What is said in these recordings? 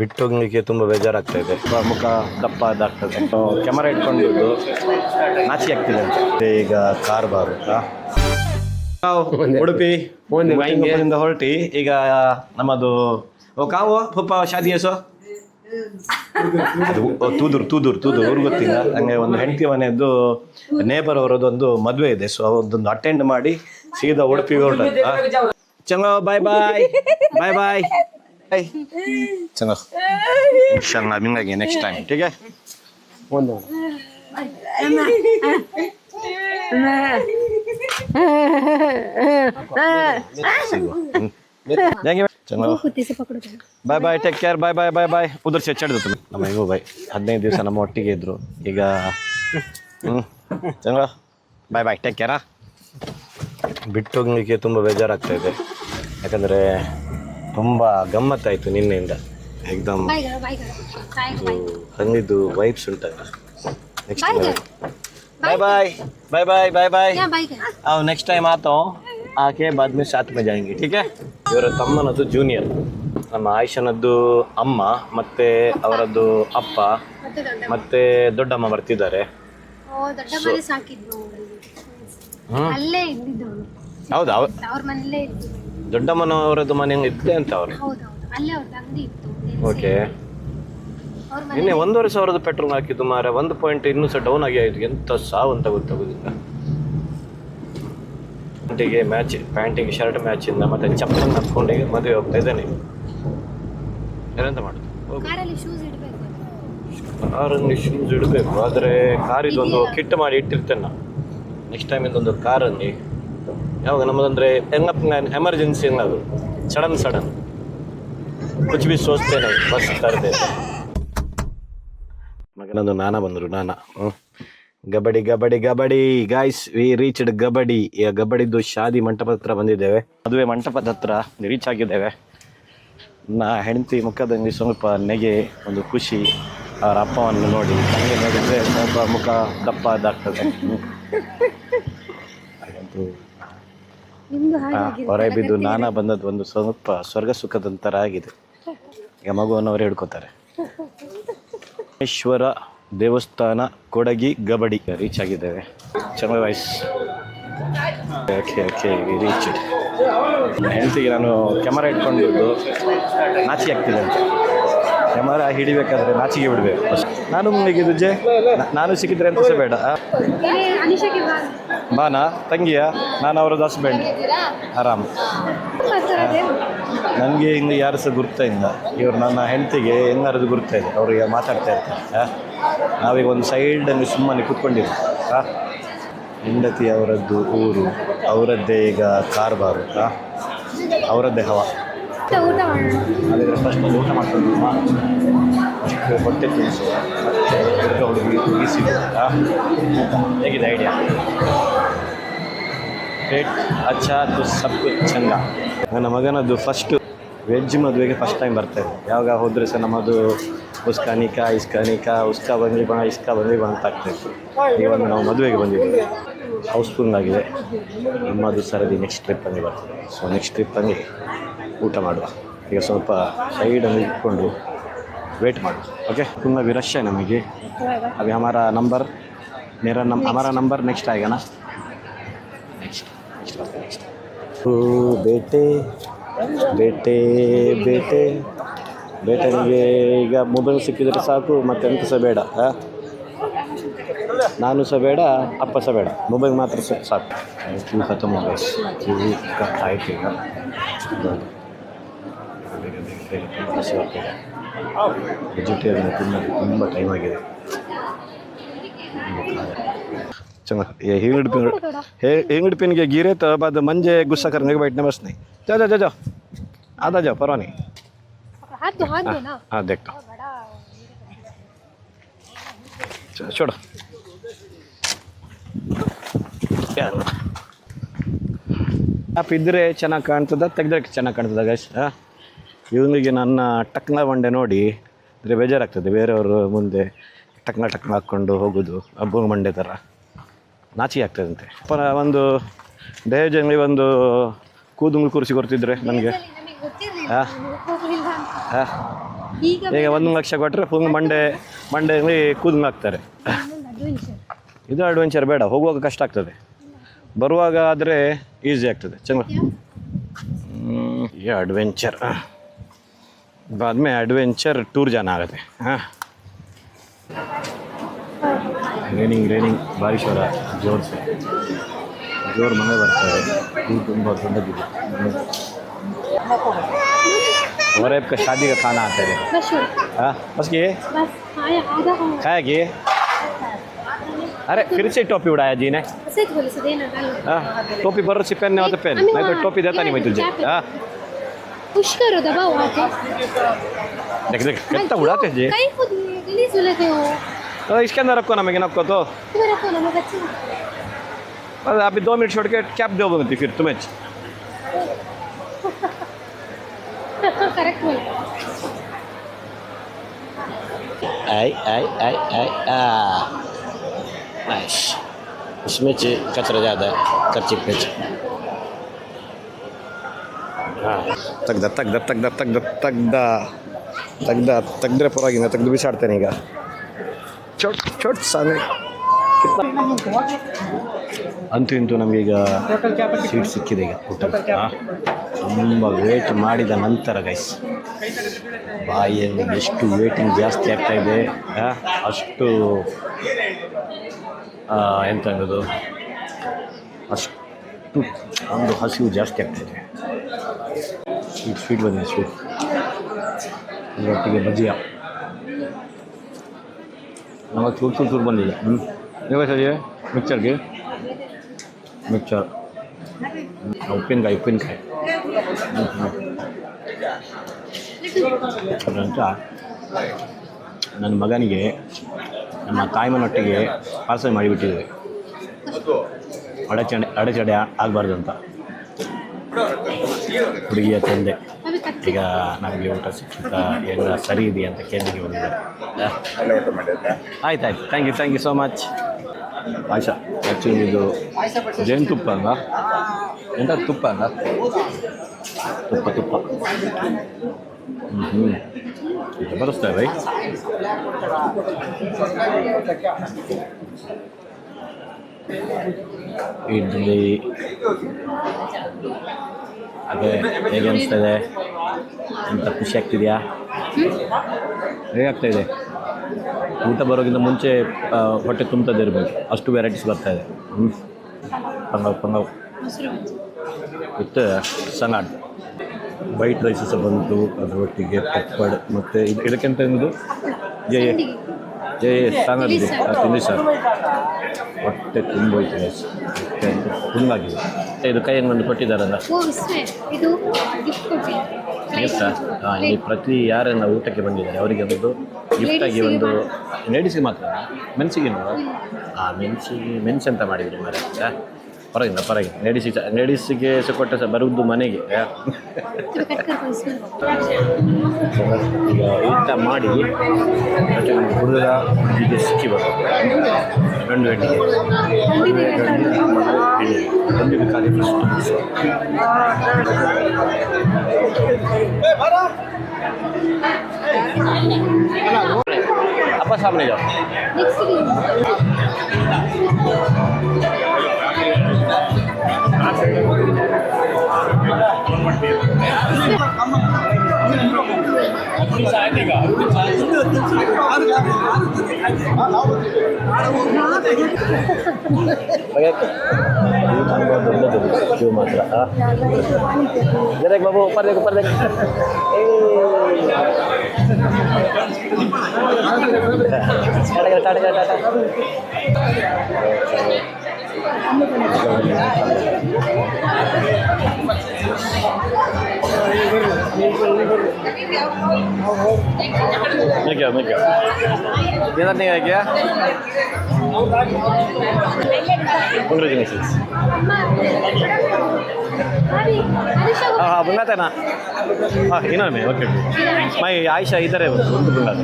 ಬಿಟ್ಟು ಹೋಗ್ಲಿಕ್ಕೆ ತುಂಬ ಬೇಜಾರಾಗ್ತಾ ಇದೆ. ಮುಖ ದಪ್ಪ ಅದಾಗ್ತದೆ. ಕ್ಯಾಮರಾ ಇಟ್ಕೊಂಡು ನಾಚಿ ಆಗ್ತಿದೆ ಅಂತ. ಈಗ ಕಾರ್ ಬಾರು ಉಡುಪಿ ಹೊರಟಿ ಈಗ ನಮ್ಮದು ಕಾವು ಪಪ್ಪ ಶಾದಿ ಹೆಸೋ ತೂದೂರು ಊರು ಗೊತ್ತಿಲ್ಲ. ಹಂಗೆ ಒಂದು ಹೆಂಡತಿ ಮನೆಯದ್ದು ನೇಬರ್ ಅವರದೊಂದು ಮದುವೆ ಇದೆ. ಸೊ ಅದೊಂದು ಅಟೆಂಡ್ ಮಾಡಿ ಸೀದಾ ಉಡುಪಿಗೆ ಹೊರಟ. ಚಂಗೋ ಬಾಯ್ ಬಾಯ್ ಬಾಯ್ ಬಾಯ್ चलो इंशाल्लाह मिलेंगे नेक्स्ट टाइम. ठीक है चलो ಬಾಯ್ ಬಾಯ್ ಟೇಕ್ ಕೇರ್ ಬಾಯ್ ಬಾಯ್ ಬಾಯ್ ಬಾಯ್. ಉದರ್ से चढ़ दो ನಮ್ಮ ಹೆಂಗೋ ಬಾಯ್ 15 ದಿವಸ ನಮ್ಮ ಒಟ್ಟಿಗೆ ಇದ್ರು. ಈಗ ಚಂಗ ಬಾಯ್ ಬಾಯ್ ಟೇಕ್ ಕೇರಾ. ಬಿಟ್ಟು ಹೋಗ್ಲಿಕ್ಕೆ ತುಂಬ ಬೇಜಾರಾಗ್ತಾ ಇದೆ. ಯಾಕಂದರೆ ತುಂಬ ಗಮ್ಮತ್ತಾಯಿತು ನಿನ್ನೆಯಿಂದ. ಎಕ್ದಮ್ ಹಂಗಿದ್ದು ವೈಬ್ಸ್ ಉಂಟಲ್ಲ. Next bye bye bye bye bye bye आओ नेक्स्ट टाइम आता हूँ आके बाद में साथ में जाएंगे. ठीक है. ಇವರ ತಮ್ಮನದ್ದು ಜೂನಿಯರ್ ನಮ್ಮ ಆಯಿಷನದ್ದು ಅಮ್ಮ ಮತ್ತೆ ಅವರದ್ದು ಅಪ್ಪ ಮತ್ತೆ ದೊಡ್ಡಮ್ಮ ಬರ್ತಿದ್ದಾರೆ. ಹೌದಾ ದೊಡ್ಡಮ್ಮನವರದ್ದು ಮನೆ ಇದ್ದೆ ಅಂತ ಅವರು. ಓಕೆ. ನಿನ್ನೆ 1,500 ಪೆಟ್ರೋಲ್ ಹಾಕಿದ್ದು ಮಾರ. 1 ಪಾಯಿಂಟ್ ಇನ್ನೂ ಸಹ ಡೌನ್ ಆಗಿ ಆಯಿತು. ಎಂತ ಸಾವು ಅಂತ ಗೊತ್ತಾಗೋದಿಲ್ಲ. ಪ್ಯಾಂಟಿಗೆ ಮ್ಯಾಚ್, ಪ್ಯಾಂಟಿಗೆ ಶರ್ಟ್ ಮ್ಯಾಚಿಂದ ಮತ್ತೆ ಚಪ್ಪಲ್ ಹಾಕ್ಕೊಂಡು ಮದುವೆ ಹೋಗ್ತಾ ಇದ್ದಾನೆ. ಏನಂತ ಮಾಡೋದು? ಕಾರಲ್ಲಿ ಶೂಸ್ ಇಡಬೇಕು. ಆದರೆ ಕಾರಿದೊಂದು ಕಿಟ್ ಮಾಡಿ ಇಟ್ಟಿರ್ತೇನೆ ನಾನು. ನೆಕ್ಸ್ಟ್ ಟೈಮ್ ಇದೊಂದು ಕಾರಲ್ಲಿ ಯಾವಾಗ ನಮ್ಮದಂದರೆ ಹೆಂಗಪ್ಪ ಎಮರ್ಜೆನ್ಸಿ ಹೆಂಗದು ಸಡನ್ ಕುಚ್ ಬಿ ಸೋಚ್ತೇನೆ ಬಸ್ ತರದೆ. ಮಗನದು ನಾನ ಬಂದರು. ನಾನ ಗಬಡಿ ಗಬಡಿ ಗಬಡಿ ಗಾಯ್ಸ್ ವಿ ರೀಚ್ಡ್ ಗಬಡಿ. ಈಗ ಗಬಡಿದ್ದು ಶಾದಿ ಮಂಟಪದ ಹತ್ರ ಬಂದಿದ್ದೇವೆ. ಮದುವೆ ಮಂಟಪದ ಹತ್ರ ರೀಚ್ ಆಗಿದ್ದೇವೆ. ಹೆಂಡತಿ ಮುಖದಲ್ಲಿ ಸ್ವಲ್ಪ ನೆಗೆ, ಒಂದು ಖುಷಿ. ಅವರ ಅಪ್ಪವನ್ನು ನೋಡಿ ಹಂಗೆ ನೋಡಿದರೆ ಸ್ವಲ್ಪ ಮುಖ ದಪ್ಪ ಅದಾಗ್ತದೆ. ಹಾಗಂತೂ ಹೊರ ಬಿದ್ದು ನಾನಾ ಬಂದದ್ದು ಒಂದು ಸ್ವಲ್ಪ ಸ್ವರ್ಗ ಸುಖದಂತರ ಆಗಿದೆ. ಈಗ ಮಗುವನ್ನು ಹಿಡ್ಕೋತಾರೆ. ಈಶ್ವರ ದೇವಸ್ಥಾನ ಕೊಡಗಿ ಗಬಡಿ ರೀಚ್ ಆಗಿದ್ದೇವೆ. ಚೆನ್ನಾಗಿ ವಾಯ್ಸ್. Okay okay reach. ಹೆಂಡತಿಗೆ ನಾನು ಕ್ಯಾಮರಾ ಇಟ್ಕೊಂಡು ನಾಚಿ ಆಗ್ತಿದೆ ಅಂತ. ಕ್ಯಾಮರಾ ಹಿಡಿಬೇಕಾದ್ರೆ ನಾಚಿಗೆ ಬಿಡಬೇಕು. ನಾನು ಮುಂದೆ ದುಜ್ಜೆ ನಾನು ಸಿಕ್ಕಿದ್ರೆ ಅಂತ ಸಹ ಬೇಡ. ಬಾನಾ ತಂಗಿಯ ನಾನು ಅವರದ್ದು ಹಸ್ಬೆಂಡ್. ಆರಾಮ್. ನನಗೆ ಹಿಂಗೆ ಯಾರು ಸಹ ಗುರ್ತಾ ಇಲ್ಲ. ಇವರು ನನ್ನ ಹೆಂಡತಿಗೆ ಹೆಂಗಾರದು ಗುರ್ತಾ ಇದೆ. ಅವ್ರಿಗೆ ಮಾತಾಡ್ತಾ ಇರ್ತಾರೆ. ನಾವೀಗ ಒಂದು ಸೈಡಲ್ಲಿ ಸುಮ್ಮನೆ ಕೂತ್ಕೊಂಡಿರು. ಹೆಂಡತಿ ಅವರದ್ದು ಊರು, ಅವರದ್ದೇ ಈಗ ಕಾರ್ಬಾರು, ಅವರದ್ದೇ ಹವಾ. ಹಾಗಾದರೆ ಫಸ್ಟ್ ಒಂದು ಊಟ ಮಾಡ್ಕೊಂಡು ಅಷ್ಟು ಹೊಟ್ಟೆ ತುಂಬಿಸುವ ಮತ್ತು ಹುಡುಗ ಹುಡುಗಿ ಮುಗಿಸಿದ. ಹೇಗಿದೆ ಐಡಿಯಾ? ಪೇಟ್ ಅಚ್ಚಾ ತು ಸಬ್ ಚಂದ. ನನ್ನ ಮಗನದ್ದು ಫಸ್ಟು ವೆಜ್ ಮದುವೆಗೆ ಫಸ್ಟ್ ಟೈಮ್ ಬರ್ತಾಯಿದೆ. ಯಾವಾಗ ಹೋದರೆ ಸಹ ನಮ್ಮದು ಉಸ್ಕಾ ನಿಕಾ ಇಸ್ಕಾ ನಿಕಾ ಉಸ್ಕಾ ಬಂದ್ವಿ ಬಣ ಇಸ್ಕಾ ಬಂದ್ವಿ ಬಣ ಅಂತ ಆಗ್ತಾಯಿತ್ತು. ಈಗ ಒಂದು ನಾವು ಮದುವೆಗೆ ಬಂದಿದ್ದೀವಿ. ಹೌಸ್ಫುಲ್ ಆಗಿದೆ. ನಮ್ಮದು ಸರದಿ ನೆಕ್ಸ್ಟ್ ಟ್ರಿಪ್ಪಲ್ಲಿ ಬರ್ತದೆ. ಸೊ ನೆಕ್ಸ್ಟ್ ಟ್ರಿಪ್ಪಲ್ಲಿ ಊಟ ಮಾಡುವ. ಈಗ ಸ್ವಲ್ಪ ಸೈಡಲ್ಲಿ ಇಟ್ಕೊಂಡು ವೇಟ್ ಮಾಡುವ. ಓಕೆ. ತುಂಬ भी रश है नಮಗೆ. अभी हमारा नंबर हमारा नंबर नेक्स्ट आएगा ना. नेक्स्ट ओ बेटे बेटे बेटे ಬೇಟನಿಗೆ ಈಗ ಮೊಬೈಲ್ ಸಿಕ್ಕಿದರೆ ಸಾಕು, ಮತ್ತೆ ಎಂತ ಸಹ ಬೇಡ. ನಾನು ಸಹ ಬೇಡ, ಅಪ್ಪ ಸಹ ಬೇಡ, ಮೊಬೈಲ್ ಮಾತ್ರ ಸಾಕು. ಕ್ಯೂ ಖತಮ್ ಕ್ಯೂ ಆಯ್ತು. ಈಗ ವೆಜಿಟೇರಿಯನ್ ತುಂಬ ಟೈಮ್ ಆಗಿದೆ. चंगा ये हिंगड़ पिन के गिरे तो बाद मंजे गुस्सा करने के बैठने बस नहीं. जाओ जाओ जाओ आधा जाओ परवाह नहीं. हाथ दो ना. हाँ देखता हूँ. छोड़ो आप ಇದ್ದರೆ ಚೆನ್ನಾಗಿ ಕಾಣ್ತದ, ತೆಗೆದ್ರೆ ಚೆನ್ನಾಗಿ ಕಾಣ್ತದ ಗೈಸ್. ಇವನಿಗೆ ನನ್ನ ಟಕ್ನ ಬಂಡೆ ನೋಡಿ ಅಂದರೆ ಬೇಜಾರಾಗ್ತದೆ. ಬೇರೆಯವರು ಮುಂದೆ ಟಕ್ನ ಹಾಕ್ಕೊಂಡು ಹೋಗೋದು ಹಬ್ಬ ಮಂಡೆ ಥರ ನಾಚಿಕೆ ಆಗ್ತದಂತೆ. ಒಂದು ದಹೇಜಲ್ಲಿ ಒಂದು ಕೂದುಂಗ್ಳು ಕೂರಿಸಿ ಕೊಡ್ತಿದ್ರೆ ನನಗೆ. ಈಗ 1 ಲಕ್ಷ ಕೊಟ್ಟರೆ ಫುಲ್ ಮಂಡೆಯಲ್ಲಿ ಕೂದಲು ಹಾಕ್ತಾರೆ. ಇದು ಅಡ್ವೆಂಚರ್ ಬೇಡ, ಹೋಗುವಾಗ ಕಷ್ಟ ಆಗ್ತದೆ, ಬರುವಾಗ ಆದರೆ ಈಸಿ ಆಗ್ತದೆ. ಚೆನ್ನಾಗಿ ये एडवेंचर बाद में एडवेंचर टूर जाना आगते. हाँ रेनिंग बारिश हो रहा है जोर से, जोर मಳೆ ಬರ್ತಾ ಇದೆ. दूर ತುಂಬ ದೊಡ್ಡದಿದೆ. और आपका शादी का खाना आता है. हाँ बस ये खाया कि अरे फिर से टोपी उड़ाया जी ने. हाँ टोपी बर्र से पहनने होते पहन, मैं तो टोपी देता नहीं मैं तुझे. हाँ पुश करो, दबाओ आके. देख कितना उड़ाते जी. कहीं खुद गलीज लेते हो. तो इसके अंदर रखो ना, मैं रखो तो तुम्हें रखो ना, मैं बच्ची हूँ. अभी 2 मिनट छोड़ के कैप दो बनती फिर तुम्हें. करेक्ट बोल. आई इसमें कचरा ज़्यादा है कच्ची पे. हाँ ತೆಗ್ದ್ರೆ ಪರವಾಗಿಲ್ಲ, ತೆಗೆದು ಬಿಸಾಡ್ತೇನೆ ಈಗ. ಚೊಟ್ ಸಾಮಿ ಅಂತೂ ಇಂತೂ ನಮಗೀಗ ಸೀಟ್ ಸಿಕ್ಕಿದೆ ಈಗ ಊಟ. ತುಂಬ ವೇಟ್ ಮಾಡಿದ ನಂತರ ಗೈಸ್ ಬಾಯಲ್ಲಿ ಎಷ್ಟು ವೇಟಿಂಗ್ ಜಾಸ್ತಿ ಆಗ್ತಾಯಿದೆ ಅಷ್ಟು ಎಂತ ಅನ್ನೋದು ಅಷ್ಟು ಒಂದು ಹಸಿವು ಜಾಸ್ತಿ ಆಗ್ತಾಯಿದೆ. ಸ್ವೀಟ್ ಬಂದಿದೆ, ಸ್ವೀಟ್ ಒಟ್ಟಿಗೆ ಬಜ್ಜಿಯ ನಮಗೆ ಚೂರು ಬಂದಿದೆ. ನೀವು ಸರಿ ಮಿಕ್ಸರ್ ಉಪ್ಪಿನಕಾಯಿ ಅದಂತ ನನ್ನ ಮಗನಿಗೆ ನಮ್ಮ ತಾಯಿಮನೊಟ್ಟಿಗೆ ಪಾರ್ಸಲ್ ಮಾಡಿಬಿಟ್ಟಿದ್ದೆ, ಅಡೆಚಣೆ ಆಗಬಾರ್ದು ಅಂತ. ಹುಡುಗಿಯ ತಂದೆ ಈಗ ನಮಗೆ ಊಟ ಸಿಕ್ಕಿತಾ ಎಲ್ಲ ಸರಿ ಇದೆಯಾ ಅಂತ ಕೇಳಿಗೆ ಬಂದಿದ್ದಾರೆ. ಆಯ್ತು thank you so much. Ayesha actually ಇದು ಜೇನುತುಪ್ಪ ಅಲ್ಲ, ಎಂಥ ತುಪ್ಪ ಅಲ್ಲ, ತುಪ್ಪ ಬರೆಸ್ತಾರೆ ಬೈ. ಇಡ್ಲಿ ಹಾಗೆ ಹೇಗೆ ಅನಿಸ್ತದೆ ಅಂತ ಖುಷಿ ಆಗ್ತಿದೆಯಾ? ಹೇಗಾಗ್ತಾಯಿದೆ? ಊಟ ಬರೋಕ್ಕಿಂತ ಮುಂಚೆ ಹೊಟ್ಟೆ ತುಂಬ್ತದೆ ಇರಬೇಕು, ಅಷ್ಟು ವೆರೈಟೀಸ್ ಬರ್ತಾಯಿದೆ. ಪಂಗವ್ ವಿತ್ ಸಲಾಡ್, ವೈಟ್ ರೈಸ್ ಸಹ ಬಂತು, ಅದರೊಟ್ಟಿಗೆ ಪಪ್ಪಡ್ ಮತ್ತು ಇದಕ್ಕೆಂತ ಅನ್ನೋದು ಜಯ ಸಲಾಡ್ ಇದೆ, ತಿಂಡಿ ಸರ್. ಹೊಟ್ಟೆ ತುಂಬೋಯ್ತು, ಹೊಟ್ಟೆ ತುಂಬಾಗಿದೆ. ಇದು ಕೈಯನ್ನು ಒಂದು ಕೊಟ್ಟಿದ್ದಾರಲ್ಲ ಗಿಫ್ಟಾ? ಹಾಂ, ಇಲ್ಲಿ ಪ್ರತಿ ಯಾರನ್ನ ಊಟಕ್ಕೆ ಬಂದಿದ್ದಾರೆ ಅವರಿಗೆ ಒಂದು ಗಿಫ್ಟಾಗಿ ಒಂದು ಲೇಡೀಸಿಗೆ ಮಾತ್ರ, ಮೆನ್ಸಿಗೆ ಮೆನ್ಸ್ ಅಂತ ಮಾಡಿದ್ರು ಮರ. ಪರವಾಗಿಲ್ಲ ಲೇಡೀಸಿಗೆ ಸಹ ಕೊಟ್ಟ ಸಹ ಬರುವುದು ಮನೆಗೆ. ಈಗ ಊಟ ಮಾಡಿ ಮತ್ತು ನಮ್ಮ ಹುಡುಗ ಹೀಗೆ ಸಿಕ್ಕಿ ಬರೋದು ಗಂಡು ಹೆಣ್ಣಿಗೆ ಗಂಡು ಬೇಕಾಗಿ ಅಪ್ಪ ಸಾಮನೆ ಜಾओ. क्यों मात्रा जरा बाबू ऊपर देख टाटा मैं क्या ये नहीं है क्या? Congratulations. हाँ बुलाते ना. हाँ इन्होंने में ओके. मैं आयशा इधर है उनको बुलाते.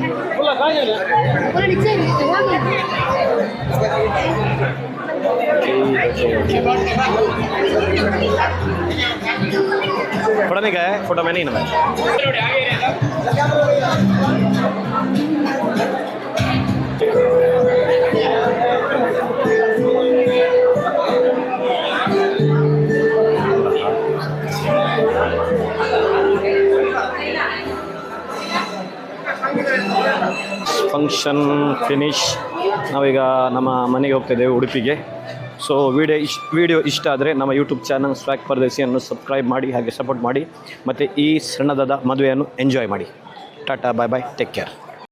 फोटो नहीं गया है, फोटो मैंने ही ना. Function finish. ನಾವೀಗ ನಮ್ಮ ಮನೆಗೆ ಹೋಗ್ತಿದ್ದೇವೆ ಉಡುಪಿಗೆ. ಸೊ ವಿಡಿಯೋ ಇಷ್ಟ ಆದರೆ ನಮ್ಮ ಯೂಟ್ಯೂಬ್ ಚಾನಲ್ ಸ್ವಾಗ್ ಪರದೇಸಿಯನ್ನು ಸಬ್ಸ್ಕ್ರೈಬ್ ಮಾಡಿ, ಹಾಗೆ ಸಪೋರ್ಟ್ ಮಾಡಿ, ಮತ್ತು ಈ ಸಣ್ಣದಾದ ಮದುವೆಯನ್ನು ಎಂಜಾಯ್ ಮಾಡಿ. ಟಾಟಾ, ಬಾಯ್ ಬಾಯ್, ಟೇಕ್ ಕೇರ್.